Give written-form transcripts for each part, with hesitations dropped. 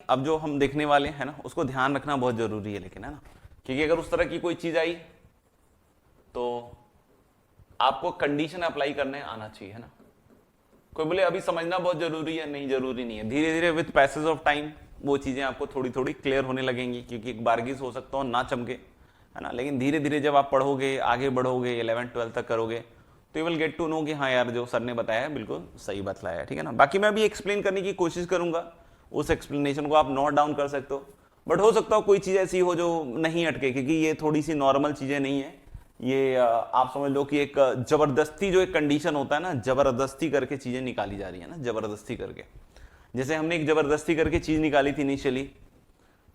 अब जो हम देखने वाले हैं ना उसको ध्यान रखना बहुत जरूरी है, लेकिन है ना, क्योंकि अगर उस तरह की कोई चीज आई तो आपको कंडीशन अप्लाई करने आना चाहिए, है ना। कोई बोले अभी समझना बहुत जरूरी है, नहीं जरूरी नहीं है, धीरे धीरे विद पैसेज ऑफ टाइम वो चीजें आपको थोड़ी थोड़ी क्लियर होने लगेंगी, क्योंकि एक बारगिस हो सकता हो ना चमके, है ना, लेकिन धीरे धीरे जब आप पढ़ोगे आगे बढ़ोगे 11th-12th तक करोगे तो you will get to know कि हाँ यार जो सर ने बताया है बिल्कुल सही बतलाया है, ठीक है ना। बाकी मैं भी एक्सप्लेन करने की कोशिश करूंगा, उस एक्सप्लेनेशन को आप नोट डाउन कर सकते हो, बट हो सकता हो कोई चीज ऐसी हो जो नहीं अटके, क्योंकि ये थोड़ी सी नॉर्मल चीजें नहीं है, ये आप समझ लो कि एक जबरदस्ती जो एक कंडीशन होता है ना, जबरदस्ती करके चीजें निकाली जा रही है ना, जबरदस्ती करके। जैसे हमने एक जबरदस्ती करके चीज निकाली थी इनिशियली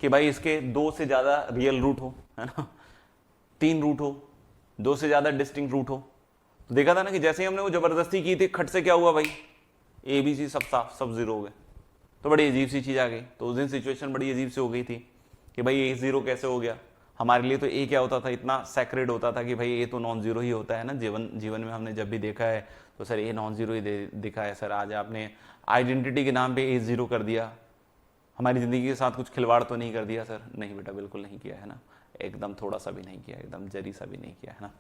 कि भाई इसके 2 से ज्यादा रियल रूट हो, है ना, 3 रूट हो, 2 से ज्यादा डिस्टिंक्ट रूट हो। तो देखा था ना कि जैसे ही हमने वो जबरदस्ती की थी, खट से क्या हुआ भाई, ए बी सी सब साफ, सब जीरो हो गए। तो बड़ी अजीब सी चीज आ गई। तो उस दिन सिचुएशन बड़ी अजीब सी हो गई थी कि भाई ए जीरो कैसे हो गया। हमारे लिए तो ए क्या होता था, इतना सैक्रेड होता था कि भाई ए तो नॉन जीरो ही होता है ना, जीवन में हमने जब भी देखा है तो सर ए नॉन जीरो ही दिखा है। सर आज आपने आइडेंटिटी के नाम पे ए जीरो कर दिया, हमारी जिंदगी के साथ कुछ खिलवाड़ तो नहीं कर दिया सर? नहीं बेटा, बिल्कुल नहीं किया, है ना, एकदम थोड़ा सा भी नहीं किया, एकदम जरी सा भी नहीं किया, है ना।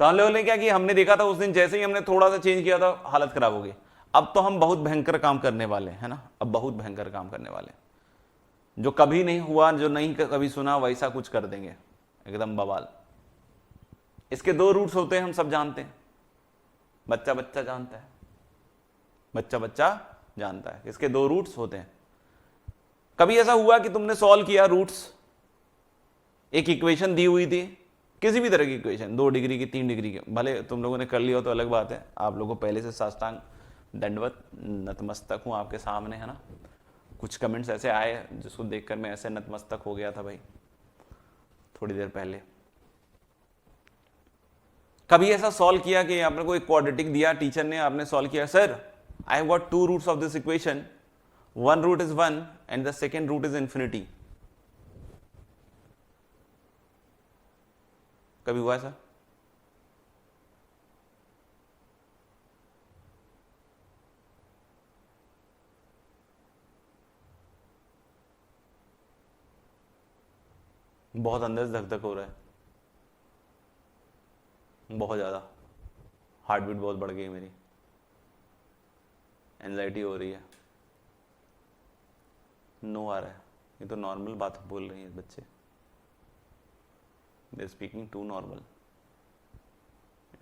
तो हम लोगों ने क्या किया, हमने देखा था उस दिन जैसे ही हमने थोड़ा सा चेंज किया था हालत खराब हो गई। अब तो हम बहुत भयंकर काम करने वाले हैं, है ना, अब बहुत भयंकर काम करने वाले हैं, जो कभी नहीं हुआ, जो नहीं कभी सुना, वैसा कुछ कर देंगे, एकदम बवाल। इसके 2 रूट्स होते हैं, हम सब जानते हैं, बच्चा बच्चा जानता है, बच्चा बच्चा जानता है, इसके 2 रूट्स होते हैं। कभी ऐसा हुआ कि तुमने सॉल्व किया रूट्स, एक इक्वेशन दी हुई थी, किसी भी तरह की इक्वेशन, 2 डिग्री की, 3 डिग्री की, भले तुम लोगों ने कर लिया हो तो अलग बात है, आप लोगों को पहले से साष्टांग दंडवत नतमस्तक हूं आपके सामने, है ना। कुछ कमेंट्स ऐसे आए जिसको देखकर मैं ऐसे नतमस्तक हो गया था भाई थोड़ी देर पहले। कभी ऐसा सॉल्व किया कि आपने कोई क्वाड्रेटिक दिया टीचर ने, आपने सॉल्व किया, sir I have got 2 roots of this equation, 1 root is 1 and the second root is infinity. कभी हुआ ऐसा? बहुत अंदर से धक धक हो रहा है, बहुत ज़्यादा, हार्ट बीट बहुत बढ़ गई मेरी, एंजाइटी हो रही है, नो आ रहा है। ये तो नॉर्मल बात बोल रही है बच्चे, they speaking to normal,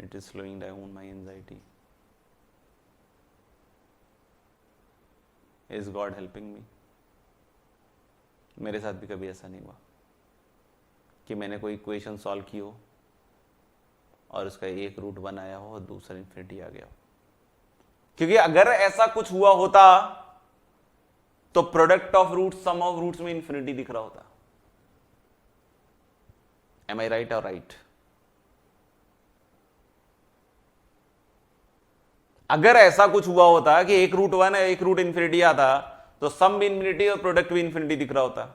it is slowing down my anxiety, is God helping me. मेरे साथ भी कभी ऐसा नहीं हुआ कि मैंने कोई इक्वेशन सॉल्व की हो और उसका एक रूट 1 आया हो और दूसरा इन्फिनिटी आ गया हो, क्योंकि अगर ऐसा कुछ हुआ होता तो product of root, sum of roots में इन्फिनिटी दिख रहा होता। एम आई राइट और राइट? अगर ऐसा कुछ हुआ होता कि एक रूट 1 है एक रूट इन्फिनिटी आता तो सम भी इन्फिनिटी और प्रोडक्ट भी इन्फिनिटी दिख रहा होता,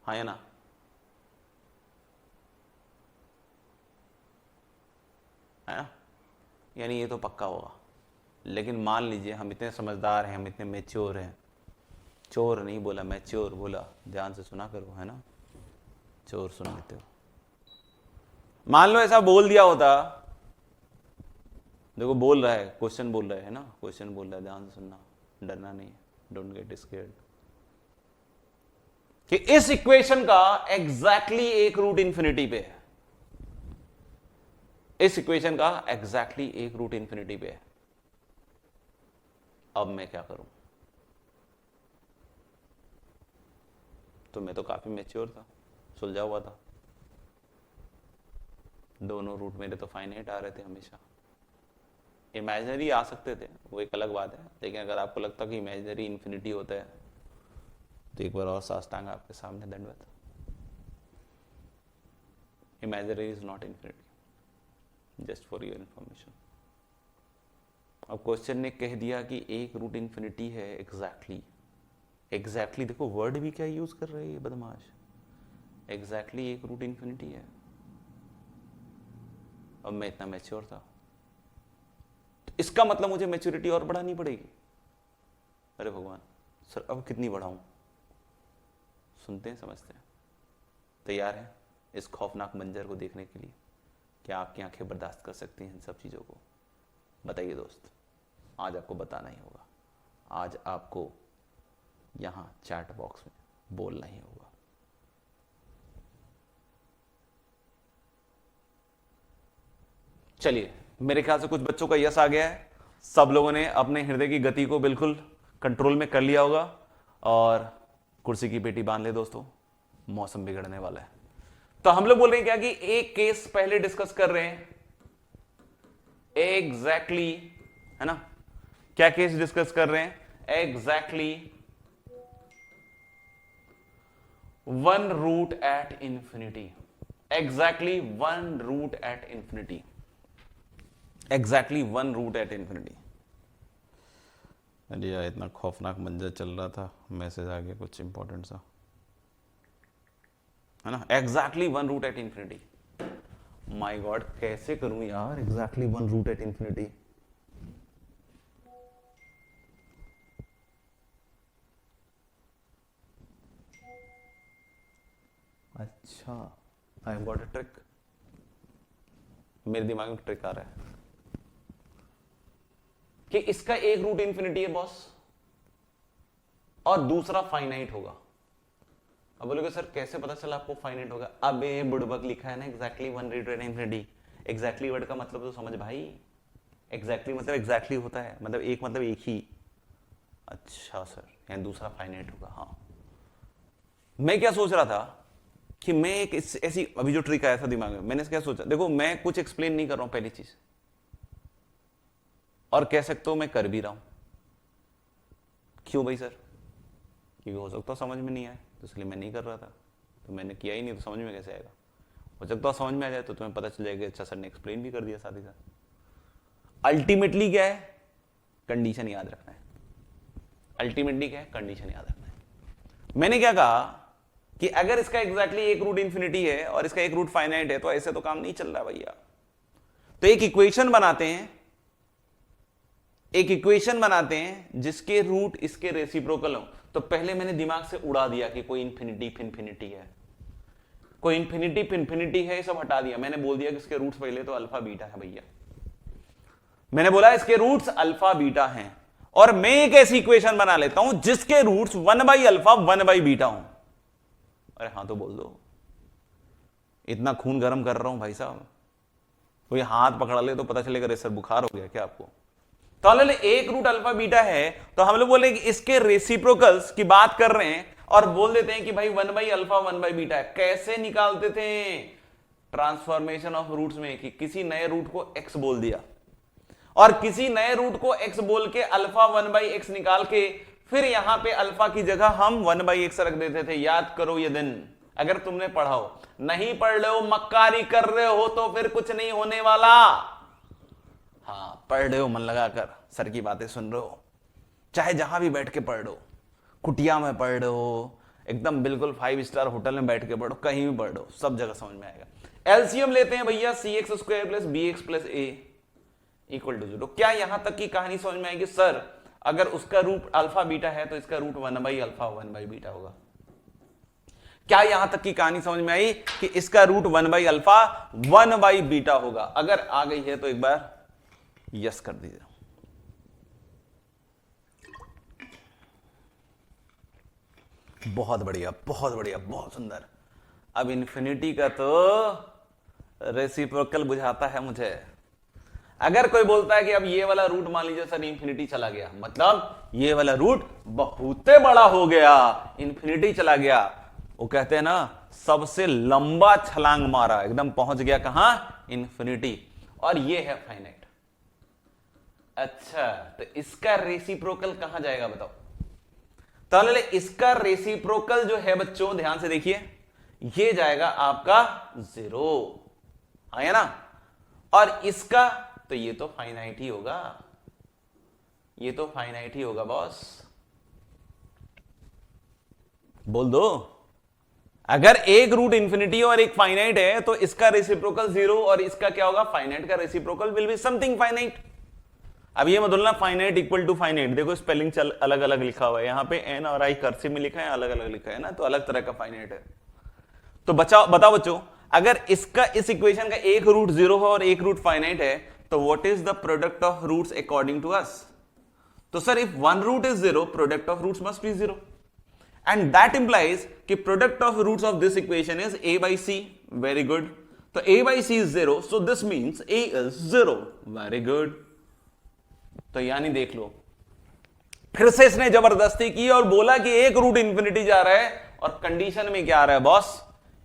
हाँ या ना? है ना, यानी ये तो पक्का होगा। लेकिन मान लीजिए हम इतने समझदार हैं, हम इतने मैच्योर हैं, चोर नहीं बोला, मैच्योर बोला, ध्यान से सुना करो, है ना, चोर सुन लेते हो। मान लो ऐसा बोल दिया होता, देखो बोल रहा है, क्वेश्चन बोल रहा है ना, क्वेश्चन बोल रहा है, ध्यान से सुनना, डरना नहीं, डोंट गेट स्केर्ड, कि इस इक्वेशन का एग्जैक्टली एक रूट इंफिनिटी पे है, इस इक्वेशन का एग्जैक्टली एक रूट इंफिनिटी पे है, अब मैं क्या करूं? तो मैं तो काफी मैच्योर था, सुलझा हुआ था, दोनों रूट मेरे तो फाइनाइट आ रहे थे हमेशा, इमेजिनरी आ सकते थे वो एक अलग बात है, लेकिन अगर आपको लगता कि इमेजिनरी इंफिनिटी होता है तो एक बार और साष्टांग आपके सामने दंडवत, imaginary is not infinity, just for your information. अब क्वेश्चन ने कह दिया कि एक रूट इंफिनिटी है, एग्जैक्टली, एग्जैक्टली देखो वर्ड भी क्या यूज कर रहे हैं बदमाश, एग्जैक्टली एक रूट इंफिनिटी है। अब मैं इतना मैच्योर था तो इसका मतलब मुझे मैच्योरिटी और बढ़ानी पड़ेगी। अरे भगवान, सर अब कितनी बढ़ाऊं? सुनते हैं, समझते हैं, तैयार हैं इस खौफनाक मंजर को देखने के लिए? क्या आपकी आंखें बर्दाश्त कर सकती हैं इन सब चीज़ों को? बताइए दोस्त, आज आपको बताना ही होगा, आज आपको यहाँ चैट बॉक्स में बोलना ही होगा। चलिए, मेरे ख्याल से कुछ बच्चों का यस आ गया है, सब लोगों ने अपने हृदय की गति को बिल्कुल कंट्रोल में कर लिया होगा, और कुर्सी की पेटी बांध ले दोस्तों, मौसम बिगड़ने वाला है। तो हम लोग बोल रहे हैं क्या कि एक केस पहले डिस्कस कर रहे हैं एग्जैक्टली, है ना? क्या केस डिस्कस कर रहे हैं? Exactly one root at infinity, exactly one root at infinity, exactly one root at infinity. अरे यार, इतना खौफनाक मंजर चल रहा था, मैसेज आ गया कुछ इंपॉर्टेंट सा, है ना? Exactly one root at infinity. My God, कैसे करूं यार exactly one root at infinity? अच्छा, I have got a trick. मेरे दिमाग में ट्रिक आ रहा है कि इसका एक रूट इंफिनिटी है बॉस, और दूसरा फाइनाइट होगा। अब बोलोगे सर कैसे पता चला आपको फाइनाइट होगा? अबे बुड़बक, लिखा है ना exactly one root at infinity. Exactly word का मतलब तो समझ भाई, एग्जैक्टली मतलब एग्जैक्टली होता है, मतलब एक ही। अच्छा सर, यानी दूसरा फाइनाइट होगा। हाँ, मैं क्या सोच रहा था कि मैं एक ऐसी, अभी जो ट्रिक आया था दिमाग में, मैंने क्या सोचा, देखो मैं कुछ एक्सप्लेन नहीं कर रहा हूं पहली चीज, और कह सकते हो मैं कर भी रहा हूं। क्यों भाई सर? क्योंकि हो सकता समझ में नहीं आए, तो इसलिए मैं नहीं कर रहा था, तो मैंने किया ही नहीं, तो समझ में कैसे आएगा? हो सकता समझ में आ जाए तो तुम्हें पता चल जाएगा अच्छा सर ने एक्सप्लेन भी कर दिया साथ ही साथ। अल्टीमेटली क्या है? कंडीशन याद रखना है। अल्टीमेटली क्या है? कंडीशन याद रखना है। मैंने क्या कहा कि अगर इसका एग्जैक्टली एक रूट इंफिनिटी है और इसका एक रूट फाइनाइट है, तो ऐसे तो काम नहीं चल रहा भैया। तो एक इक्वेशन बनाते हैं, एक इक्वेशन बनाते हैं जिसके रूट इसके रेसिप्रोकल हो। तो पहले मैंने दिमाग से उड़ा दिया कि कोई इंफिनिटी फिनफिनिटी है, कोई इंफिनिटी फिनफिनिटी है, सब हटा दिया। मैंने बोल दिया कि इसके रूट्स पहले तो अल्फा बीटा है भैया। मैंने बोला इसके रूट्स अल्फा बीटा हैं, और मैं एक ऐसी इक्वेशन बना लेता हूं जिसके रूट्स 1/अल्फा 1/बीटा हो। अरे हाँ तो बोल दो, इतना खून गर्म कर रहा हूं भाई साहब, कोई हाथ पकड़ा ले तो पता चलेगा रे सर बुखार हो गया क्या आपको? तो हम लोग एक रूट अल्फा बीटा है, तो हम लोग बोले कि इसके रेसिप्रोकल्स की बात कर रहे हैं, और बोल देते हैं कि भाई 1/अल्फा 1/बीटा है। कैसे निकालते थे? ट्रांसफॉर्मेशन ऑफ रूट्स में, कि किसी नए रूट को x बोल दिया, और किसी नए रूट को x बोल के अल्फा 1/x निकाल के, फिर यहां पे अल्फा की जगह हम 1/x रख देते थे। याद करो ये दिन, अगर तुमने पढ़ा हो। नहीं पढ़ रहे हो, मक्कारी कर रहे हो, तो फिर कुछ नहीं होने वाला। हाँ, पढ़ रहे हो मन लगाकर, सर की बातें सुन रहे हो, चाहे जहां भी बैठ के पढ़ रहे हो, कुटिया में पढ़ रहे हो, एकदम बिल्कुल 5 स्टार होटल में बैठ के पढ़ो, कहीं भी पढ़ रहे हो, सब जगह समझ में आएगा। एलसीएम लेते हैं भैया, cx² + bx + a = 0। क्या यहां तक की कहानी समझ में आएगी? सर अगर उसका रूट अल्फा बीटा है तो इसका रूट 1/अल्फा 1/बीटा होगा। क्या यहां तक की कहानी समझ में आई कि इसका रूट 1/अल्फा 1/बीटा होगा? अगर आ गई है तो एक बार यस कर दीजिए। बहुत बढ़िया, बहुत बढ़िया, बहुत सुंदर। अब इन्फिनिटी का तो रेसिप्रोकल बुझाता है मुझे। अगर कोई बोलता है कि अब ये वाला रूट मान लीजिए सर इंफिनिटी चला गया, मतलब ये वाला रूट बहुत बड़ा हो गया, इंफिनिटी चला गया, वो कहते हैं ना सबसे लंबा छलांग मारा, एकदम पहुंच गया कहां? इंफिनिटी, और ये है फाइनाइट। अच्छा, तो इसका रेसिप्रोकल कहां जाएगा बताओ? तो इसका रेसिप्रोकल जो है बच्चों, ध्यान से देखिए, ये जाएगा आपका 0, है ना? और इसका तो ये तो फाइनाइट ही होगा, ये तो फाइनाइट ही होगा बॉस। बोल दो, अगर एक रूट इंफिनिटी और एक फाइनाइट है तो इसका रेसिप्रोकल 0, और इसका क्या होगा? फाइनाइट का reciprocal will be something finite. अब ये मत बोलना फाइनाइट इक्वल टू फाइनाइट, देखो स्पेलिंग चल अलग अलग लिखा हुआ है, यहाँ पे एन और आई कर्सिव में लिखा है, अलग अलग लिखा है ना, तो अलग तरह का फाइनाइट है। तो बताओ बच्चों, अगर इसका इस इक्वेशन का एक रूट जीरो है और एक रूट फाइनाइट है, तो what is the product of roots according to us? तो sir if one root is zero, product of roots must be zero, and that implies कि product of roots of this equation is a by c। Very good, तो a by c is zero, so this means a is zero. Very good, तो यानी देख लो, फिर से इसने जबरदस्ती की और बोला कि एक रूट इंफिनिटी जा रहा है, और कंडीशन में क्या आ रहा है boss?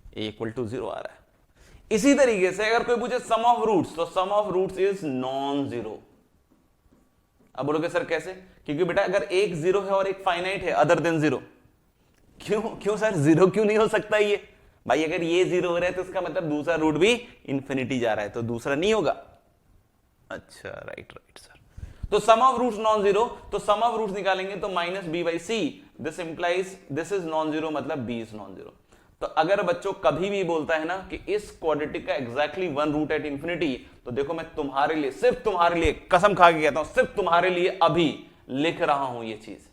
a equal to zero आ रहा है। इसी तरीके से अगर कोई पूछे सम ऑफ रूट्स, तो sum of roots is non zero. अब बोलोगे सर कैसे? क्योंकि बेटा अगर एक जीरो है और एक फाइनाइट है अदर देन जीरो। क्यों सर जीरो क्यों नहीं हो सकता ये? भाई अगर ये जीरो हो रहा है तो इसका मतलब दूसरा रूट भी इंफिनिटी जा रहा है, तो दूसरा नहीं होगा। अच्छा राइट सर, तो sum of roots non zero, तो सम ऑफ रूट्स निकालेंगे तो minus B by C, this implies this is non zero, मतलब बी इज नॉन जीरो। तो अगर बच्चों कभी भी बोलता है ना कि इस क्वाड्रेटिक का exactly one root at infinity, तो देखो मैं तुम्हारे लिए, सिर्फ तुम्हारे लिए कसम खा के कहता हूं, सिर्फ तुम्हारे लिए अभी लिख रहा हूं ये चीज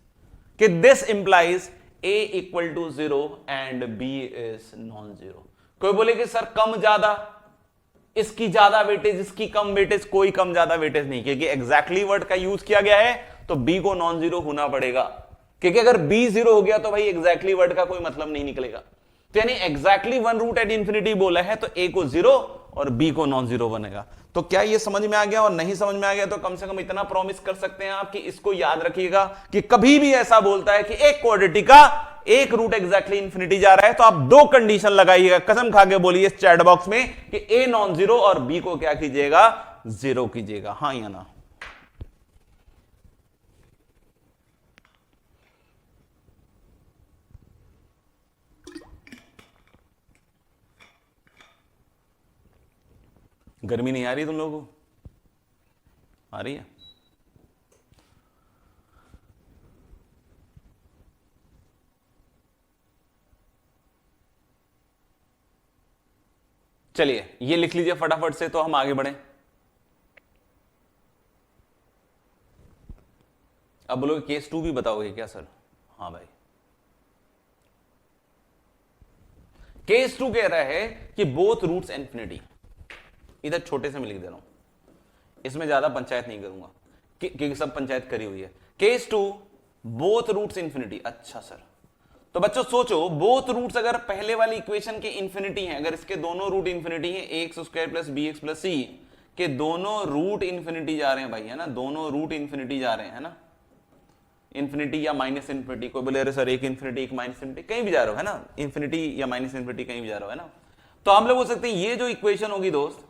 कि this implies a equal to zero and b is non zero. कोई बोले कि सर कम ज्यादा, इसकी ज्यादा वेटेज इसकी कम वेटेज, कोई कम ज्यादा वेटेज नहीं, क्योंकि एग्जैक्टली वर्ड का यूज किया गया है, तो b को नॉन जीरो होना पड़ेगा, क्योंकि अगर b जीरो हो गया तो भाई एग्जैक्टली वर्ड का कोई मतलब नहीं निकलेगा। तो यानी exactly one root at infinity बोला है, तो a को जीरो और b को नॉन जीरो बनेगा। तो क्या ये समझ में आ गया? और नहीं समझ में आ गया तो कम से कम इतना प्रॉमिस कर सकते हैं आप कि इसको याद रखिएगा कि कभी भी ऐसा बोलता है कि एक क्वाड्रेटिक का एक रूट एग्जैक्टली इंफिनिटी जा रहा है, तो आप दो कंडीशन लगाइएगा, कसम खा के बोलिए इस चैट बॉक्स में कि a नॉन जीरो और b को क्या कीजिएगा? जीरो कीजिएगा, हाँ या ना? गर्मी नहीं आ रही तुम लोगों को? आ रही है? चलिए ये लिख लीजिए फटाफट से, तो हम आगे बढ़े। अब बोलोगे केस 2 भी बताओगे क्या सर? हाँ भाई, केस 2 कह रहा है कि बोथ रूट्स इंफिनिटी, इधर छोटे से मैं लिख दे रहा हूं, इसमें ज्यादा पंचायत नहीं करूंगा क्योंकि सब पंचायत करी हुई है। Case 2 both roots infinity. अच्छा सर, तो बच्चों सोचो, बोथ रूट्स अगर पहले वाली इक्वेशन के इंफिनिटी हैं, अगर इसके दोनों रूट इंफिनिटी हैं, x square plus b x plus c के दोनों रूट इंफिनिटी जा रहे हैं भाई, है ना, दोनों रूट इंफिनिटी जा रहे हैं, है ना, इंफिनिटी या माइनस इंफिनिटी। कोई बोले अरे सर एक इंफिनिटी एक माइनस इंफिनिटी, कहीं भी जा रहे हो, है ना, इंफिनिटी या माइनस इंफिनिटी कहीं भी जा रहे हो, है ना। तो हम लोग बोल सकते हैं ये जो इक्वेशन होगी दोस्त,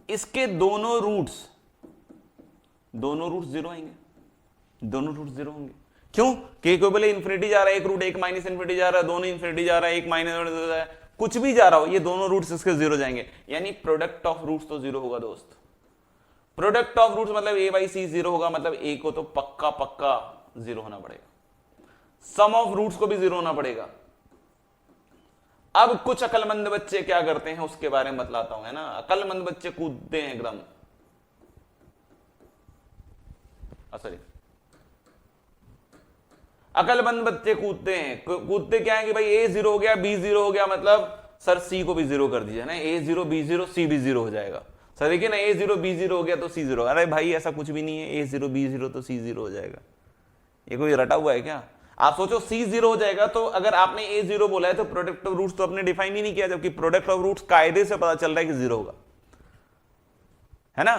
इसके दोनों रूट्स जीरो आएंगे, दोनों रूट जीरो होंगे। क्यों? कि कोई बोले इंफिनिटी जा रहा है एक रूट, एक माइनस इंफिनिटी जा रहा है, दोनों इंफिनिटी जा रहा है, एक माइनस, कुछ भी जा रहा हो, ये दोनों रूट्स इसके जीरो जाएंगे, यानी प्रोडक्ट ऑफ रूट्स तो जीरो होगा दोस्त। प्रोडक्ट ऑफ रूट्स मतलब a बाई सी जीरो होगा, मतलब a को तो पक्का पक्का जीरो होना पड़ेगा, सम ऑफ रूट्स को भी जीरो होना पड़ेगा। अब कुछ अकलमंद बच्चे क्या करते हैं उसके बारे में बतलाता हूं, है ना, अकलमंद बच्चे कूदते हैं एकदम, सॉरी, अकलमंद बच्चे कूदते हैं, कूदते क्या है कि भाई a जीरो हो गया, b जीरो हो गया, मतलब सर c को भी जीरो कर दीजिए ना, a zero b zero c भी जीरो हो जाएगा। सर देखिए ना, a जीरो b जीरो हो गया तो c जीरो, अरे भाई ऐसा कुछ भी नहीं है, a जीरो b जीरो तो c जीरो हो जाएगा, ये कोई रटा हुआ है क्या? आप सोचो c जीरो हो जाएगा, तो अगर आपने a जीरो बोला है तो प्रोडक्ट ऑफ रूट्स तो आपने डिफाइन ही नहीं किया, जबकि प्रोडक्ट ऑफ रूट्स कायदे से पता चल रहा है कि जीरो होगा, है ना,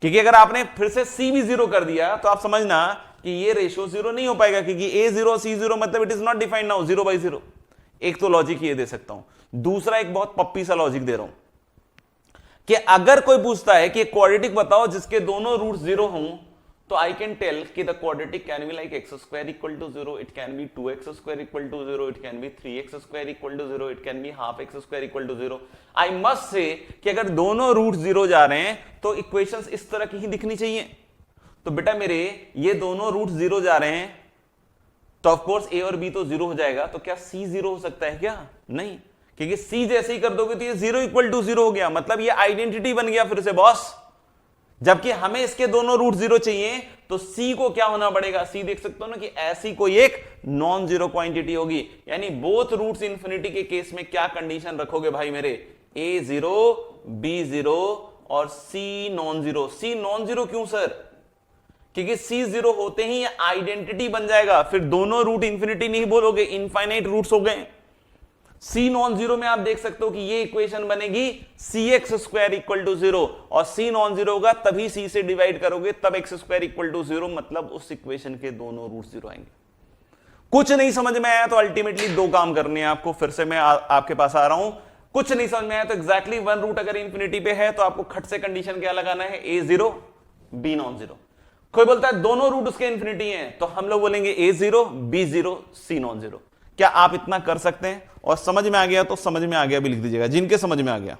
क्योंकि अगर आपने फिर से c भी जीरो कर दिया तो आप समझना कि ये रेशियो जीरो नहीं हो पाएगा, क्योंकि a जीरो c जीरो मतलब it is not defined now, zero by zero. एक तो लॉजिक ये दे सकता हूं, दूसरा एक बहुत पप्पी सा लॉजिक दे रहा हूं कि अगर कोई पूछता है कि क्वाड्रेटिक बताओ जिसके दोनों रूट जीरो हों, तो आई कैन टेल कि the quadratic can be like X square equal to zero, it can be 2x square equal to zero, it can be 3x square equal to zero, it can be half X square equal to zero. I must say कि अगर दोनों root zero जा रहे हैं तो equations इस तरह की ही दिखनी चाहिए। तो बेटा मेरे ये दोनों रूट जीरो जा रहे हैं, तो ऑफ कोर्स a और b तो जीरो हो जाएगा, तो क्या c जीरो हो सकता है क्या? नहीं, क्योंकि c जैसे ही कर दोगे तो ये जीरो इक्वल टू जीरो हो गया, मतलब ये आइडेंटिटी बन गया फिर से बॉस जबकि हमें इसके दोनों रूट जीरो चाहिए, तो सी को क्या होना पड़ेगा, सी देख सकते हो ना कि ऐसी कोई एक नॉन जीरो क्वांटिटी होगी, यानी बोथ रूट्स इंफिनिटी के केस में क्या कंडीशन रखोगे भाई मेरे, ए जीरो, बी जीरो और सी नॉन जीरो। सी नॉन जीरो क्यों सर, क्योंकि सी जीरो होते ही आइडेंटिटी बन जाएगा, फिर दोनों रूट इंफिनिटी नहीं बोलोगे, इनफाइनाइट रूट्स हो गए। सी नॉन जीरो में आप देख सकते हो कि ये इक्वेशन बनेगी c x square equal to zero, और सी नॉन जीरो होगा तभी सी से डिवाइड करोगे तब X square equal to zero, मतलब उस इक्वेशन के दोनों रूट जीरो आएंगे। कुछ नहीं समझ में आया तो अल्टीमेटली दो काम करने हैं आपको, फिर से मैं आपके पास आ रहा हूं। कुछ नहीं समझ में आया तो एग्जैक्टली वन रूट अगर इंफिनिटी पे है तो आपको खट से कंडीशन क्या लगाना है, ए जीरो बी नॉन जीरो। कोई बोलता है दोनों रूट उसके इंफिनिटी हैं, तो हम लोग बोलेंगे ए जीरो बी जीरो सी नॉन जीरो। क्या आप इतना कर सकते हैं? और समझ में आ गया तो समझ में आ गया भी लिख दीजिएगा, जिनके समझ में आ गया।